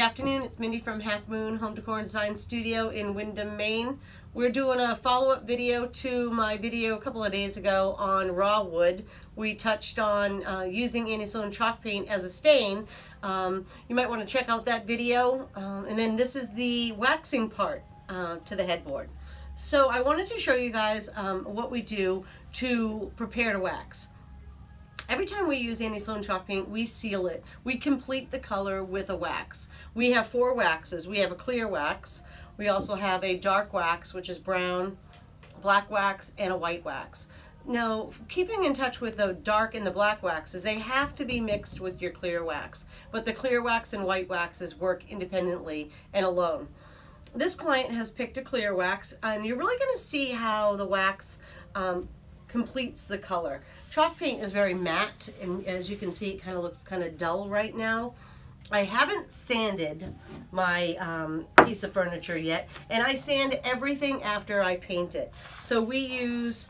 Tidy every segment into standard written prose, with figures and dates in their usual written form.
afternoon, it's Mindy from Half Moon Home Decor and Design Studio in Windham, Maine. We're doing a follow-up video to my video a couple of days ago on raw wood. We touched on using anti-Sloan chalk paint as a stain. You might want to check out that video. And then this is the waxing part to the headboard. So I wanted to show you guys what we do to prepare to wax. Every time we use anti-Sloan chalk paint, we seal it. We complete the color with a wax. We have 4 waxes. We have a clear wax. We also have a dark wax, which is brown, black wax, and a white wax. Now, keeping in touch with the dark and the black waxes, they have to be mixed with your clear wax. But the clear wax and white waxes work independently and alone. This client has picked a clear wax, and you're really going to see how the wax completes the color. Chalk paint is very matte, and as you can see, it kind of looks kind of dull right now. I haven't sanded my piece of furniture yet, and I sand everything after I paint it. So we use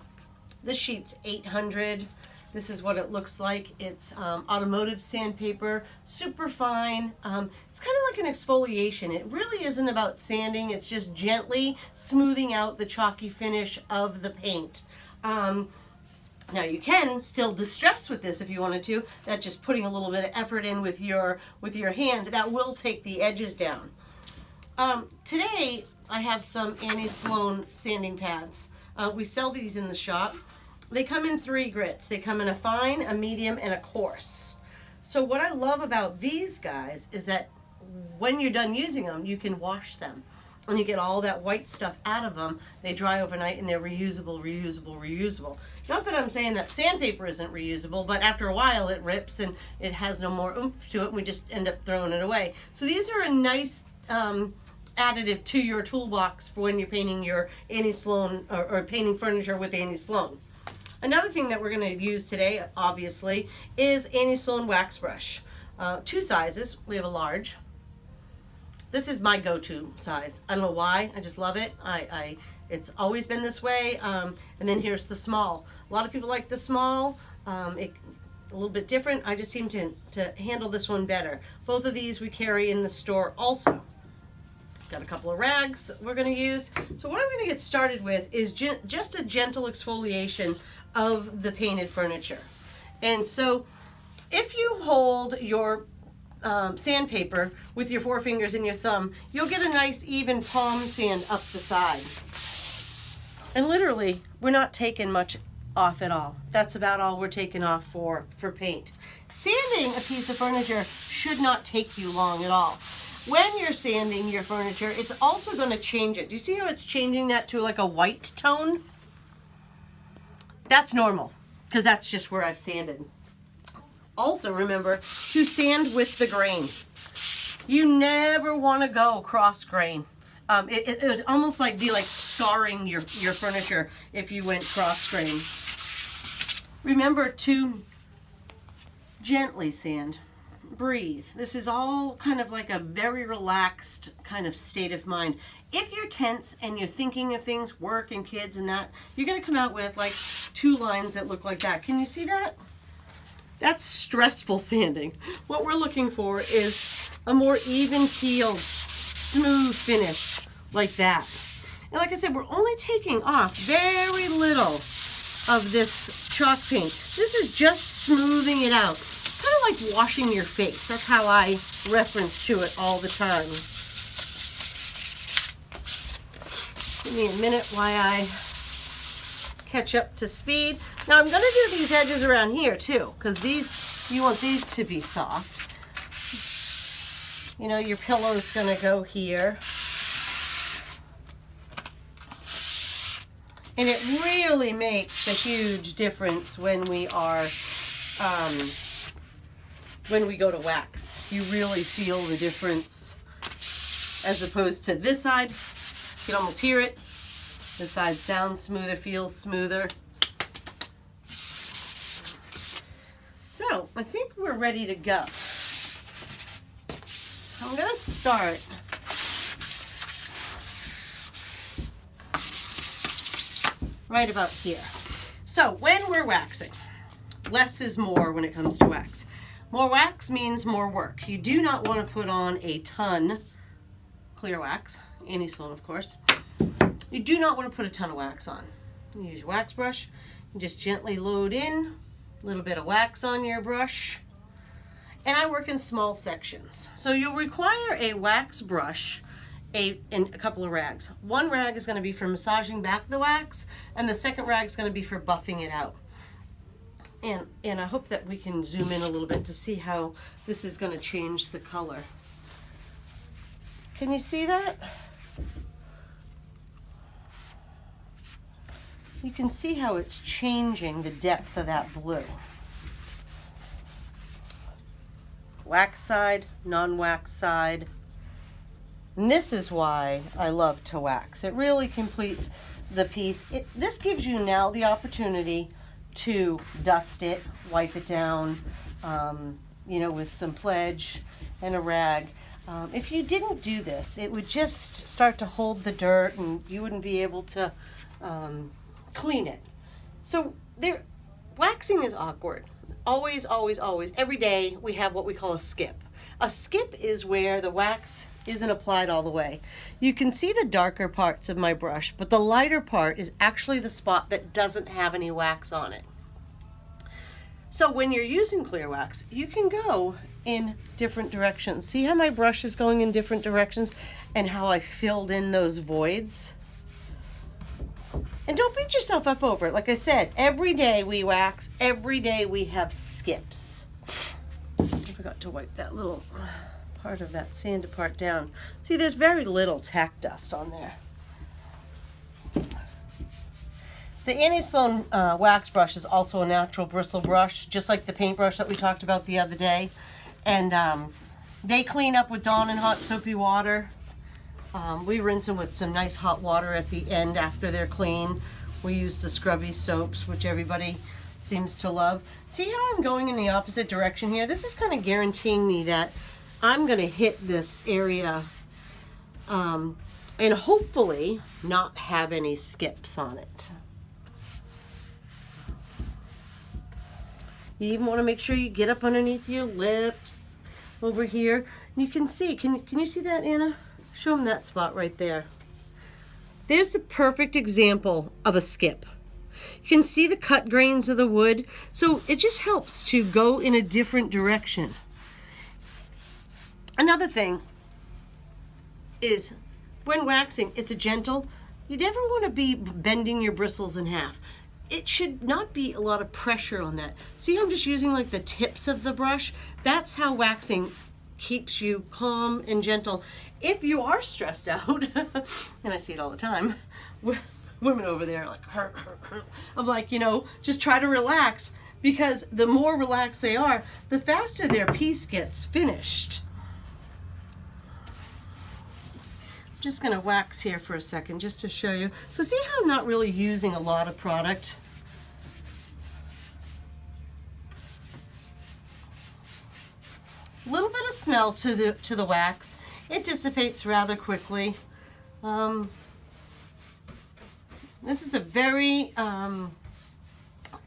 the Sheets 800. This is what it looks like. It's automotive sandpaper, super fine. It's kind of like an exfoliation. It really isn't about sanding. It's just gently smoothing out the chalky finish of the paint. Now you can still distress with this if you wanted to. That's just putting a little bit of effort in with your hand. That will take the edges down. Today I have some anti-Sloan sanding pads. We sell these in the shop. They come in 3 grits. They come in a fine, a medium, and a coarse. So what I love about these guys is that when you're done using them, you can wash them. And you get all that white stuff out of them. They dry overnight and they're reusable, reusable, reusable. Not that I'm saying that sandpaper isn't reusable, but after a while it rips and it has no more oomph to it, and we just end up throwing it away. So these are a nice additive to your toolbox for when you're painting your anti-Sloan or painting furniture with anti-Sloan. Another thing that we're going to use today, obviously, is anti-Sloan wax brush. 2 sizes. We have a large. This is my go-to size. I don't know why. I just love it. It's always been this way. And then here's the small. A lot of people like the small. A little bit different. I just seem to handle this one better. Both of these we carry in the store also. Got a couple of rags we're going to use. So what I'm going to get started with is just a gentle exfoliation of the painted furniture. And so if you hold your sandpaper with your 4 fingers and your thumb, you'll get a nice even palm sand up the side. And literally, we're not taking much off at all. That's about all we're taking off for paint. Sanding a piece of furniture should not take you long at all. When you're sanding your furniture, it's also going to change it. Do you see how it's changing that to like a white tone? That's normal, because that's just where I've sanded. Also remember to sand with the grain. You never want to go cross grain. It would almost be like scarring your furniture if you went cross grain. Remember to gently sand. Breathe. This is all kind of like a very relaxed kind of state of mind. If you're tense and you're thinking of things, work and kids and that, you're going to come out with like 2 lines that look like that. Can you see that? That's stressful sanding. What we're looking for is a more even-keeled, smooth finish like that. And like I said, we're only taking off very little of this chalk paint. This is just smoothing it out. Kind of like washing your face. That's how I reference to it all the time. Give me a minute while I catch up to speed. Now I'm going to do these edges around here too, because you want these to be soft. You know, your pillow's going to go here. And it really makes a huge difference when we are when we go to wax. You really feel the difference as opposed to this side. You can almost hear it. This side sounds smoother, feels smoother. So I think we're ready to go. I'm going to start right about here. So when we're waxing, less is more when it comes to wax. More wax means more work. You do not want to put on a ton clear wax, Sloan of course. You do not want to put a ton of wax on. You use your wax brush, you just gently load in a little bit of wax on your brush. And I work in small sections. So you'll require a wax brush and a couple of rags. One rag is going to be for massaging back the wax, and the second rag is going to be for buffing it out. And I hope that we can zoom in a little bit to see how this is going to change the color. Can you see that? You can see how it's changing the depth of that blue. Wax side, non-wax side. And this is why I love to wax. It really completes the piece. This gives you now the opportunity to dust it, wipe it down, with some pledge and a rag. If you didn't do this, it would just start to hold the dirt and you wouldn't be able to clean it. So waxing is awkward. Always, always, always. Every day we have what we call a skip. A skip is where the wax isn't applied all the way. You can see the darker parts of my brush, but the lighter part is actually the spot that doesn't have any wax on it. So when you're using clear wax, you can go in different directions. See how my brush is going in different directions and how I filled in those voids? And don't beat yourself up over it. Like I said, every day we wax, every day we have skips. I forgot to wipe that little part of that sanded part down. See, there's very little tack dust on there. The Sloan wax brush is also a natural bristle brush, just like the paintbrush that we talked about the other day. And they clean up with Dawn and hot soapy water. We rinse them with some nice hot water at the end after they're clean. We use the scrubby soaps, which everybody seems to love. See how I'm going in the opposite direction here? This is kind of guaranteeing me that I'm going to hit this area and hopefully not have any skips on it. You even want to make sure you get up underneath your lips over here. You can see, can you see that, Anna? Show them that spot right there. There's the perfect example of a skip. You can see the cut grains of the wood, so it just helps to go in a different direction. Another thing is when waxing, it's a gentle. You never want to be bending your bristles in half. It should not be a lot of pressure on that. See how I'm just using like the tips of the brush? That's how waxing keeps you calm and gentle. If you are stressed out, and I see it all the time, women over there are like, I'm like, just try to relax, because the more relaxed they are, the faster their piece gets finished. I'm just gonna wax here for a second just to show you. So see how I'm not really using a lot of product? A little bit of smell to the wax. It dissipates rather quickly. This is a very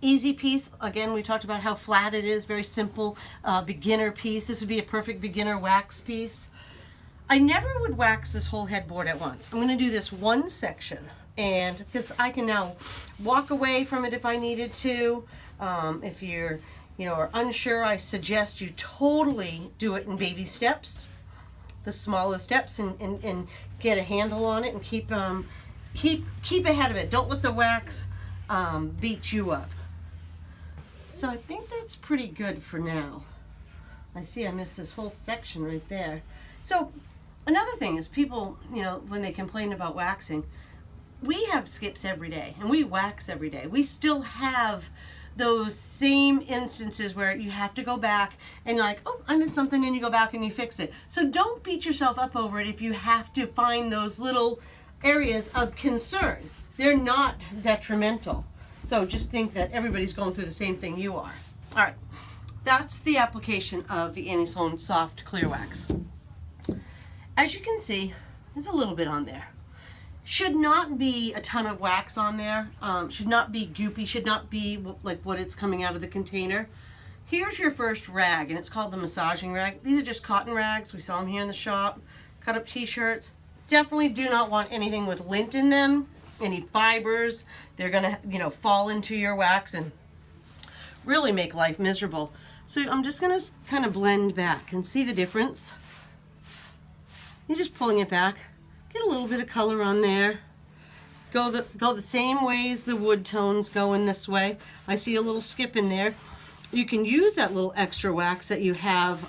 easy piece. Again, we talked about how flat it is, very simple beginner piece. This would be a perfect beginner wax piece. I never would wax this whole headboard at once. I'm going to do this one section, and because I can now walk away from it if I needed to. If you're are unsure, I suggest you totally do it in baby steps, the smallest steps, and get a handle on it and keep ahead of it. Don't let the wax beat you up. So I think that's pretty good for now. I see I missed this whole section right there. So another thing is people, when they complain about waxing, we have skips every day and we wax every day. We still have those same instances where you have to go back and like, oh, I missed something, and you go back and you fix it. So don't beat yourself up over it if you have to find those little areas of concern. They're not detrimental. So just think that everybody's going through the same thing you are. All right, that's the application of the Sloan Soft Clear Wax. As you can see, there's a little bit on there. Should not be a ton of wax on there. Should not be goopy. Should not be like what it's coming out of the container. here's your first rag, and it's called the massaging rag. These are just cotton rags. We sell them here in the shop. Cut up t-shirts. Definitely do not want anything with lint in them, any fibers. They're gonna, you know, fall into your wax and really make life miserable. So I'm just gonna kind of blend back and see the difference. You're just pulling it back. Get a little bit of color on there. Go the same way as the wood tones go in this way. I see a little skip in there. You can use that little extra wax that you have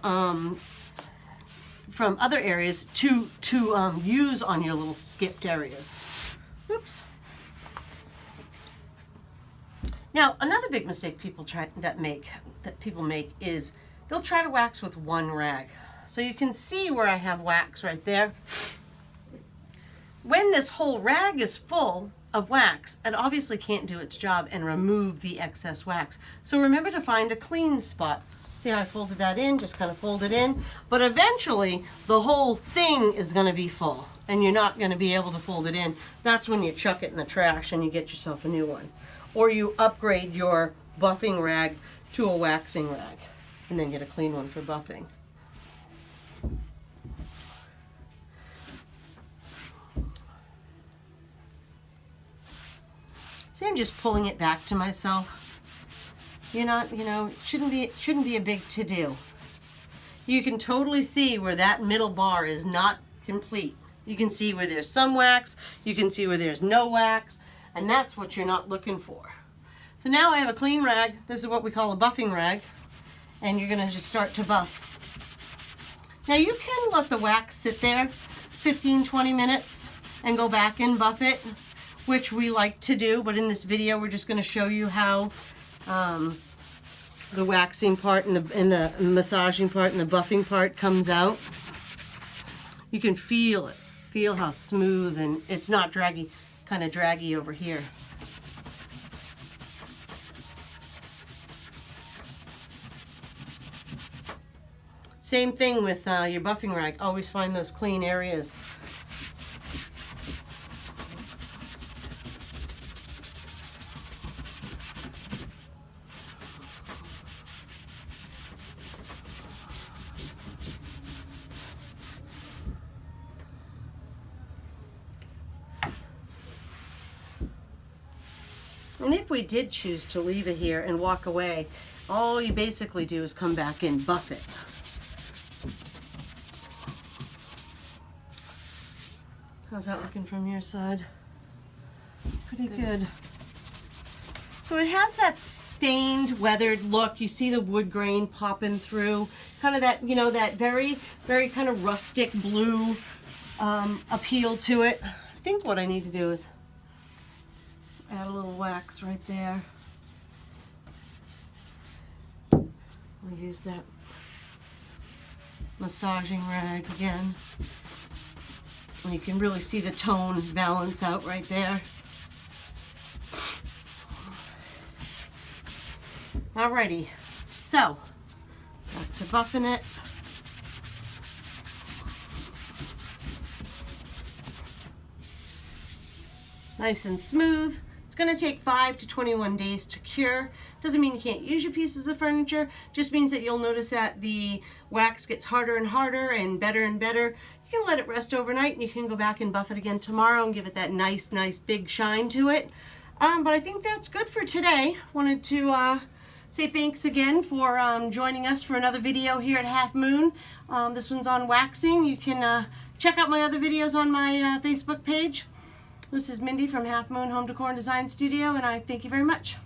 from other areas to use on your little skipped areas. Oops. Now, another big mistake people make is they'll try to wax with one rag. So you can see where I have wax right there. When this whole rag is full of wax, it obviously can't do its job and remove the excess wax. So remember to find a clean spot. See how I folded that in? Just kind of fold it in. But eventually, the whole thing is going to be full, and you're not going to be able to fold it in. That's when you chuck it in the trash and you get yourself a new one. Or you upgrade your buffing rag to a waxing rag, and then get a clean one for buffing. See, I'm just pulling it back to myself. You know, it shouldn't be a big to-do. You can totally see where that middle bar is not complete. You can see where there's some wax, you can see where there's no wax, and that's what you're not looking for. So now I have a clean rag. This is what we call a buffing rag, and you're gonna just start to buff. Now you can let the wax sit there 15-20 minutes and go back and buff it, which we like to do, but in this video we're just gonna show you how the waxing part and the massaging part and the buffing part comes out. You can feel it. Feel how smooth, and it's not draggy, kind of draggy over here. Same thing with your buffing rag. Always find those clean areas. And if we did choose to leave it here and walk away, all you basically do is come back and buff it. How's that looking from your side? Pretty good. So it has that stained, weathered look. You see the wood grain popping through. Kind of that, you know, that very, very kind of rustic blue appeal to it. I think what I need to do is add a little wax right there. We'll use that massaging rag again. And you can really see the tone balance out right there. Alrighty, so back to buffing it. Nice and smooth. It's going to take 5 to 21 days to cure. Doesn't mean you can't use your pieces of furniture. Just means that you'll notice that the wax gets harder and harder and better. You can let it rest overnight, and you can go back and buff it again tomorrow and give it that nice big shine to it. But I think that's good for today. Wanted to say thanks again for joining us for another video here at Half Moon. This one's on waxing. You can check out my other videos on my Facebook page. This is Mindy from Half Moon Home Decor and Design Studio, and I thank you very much.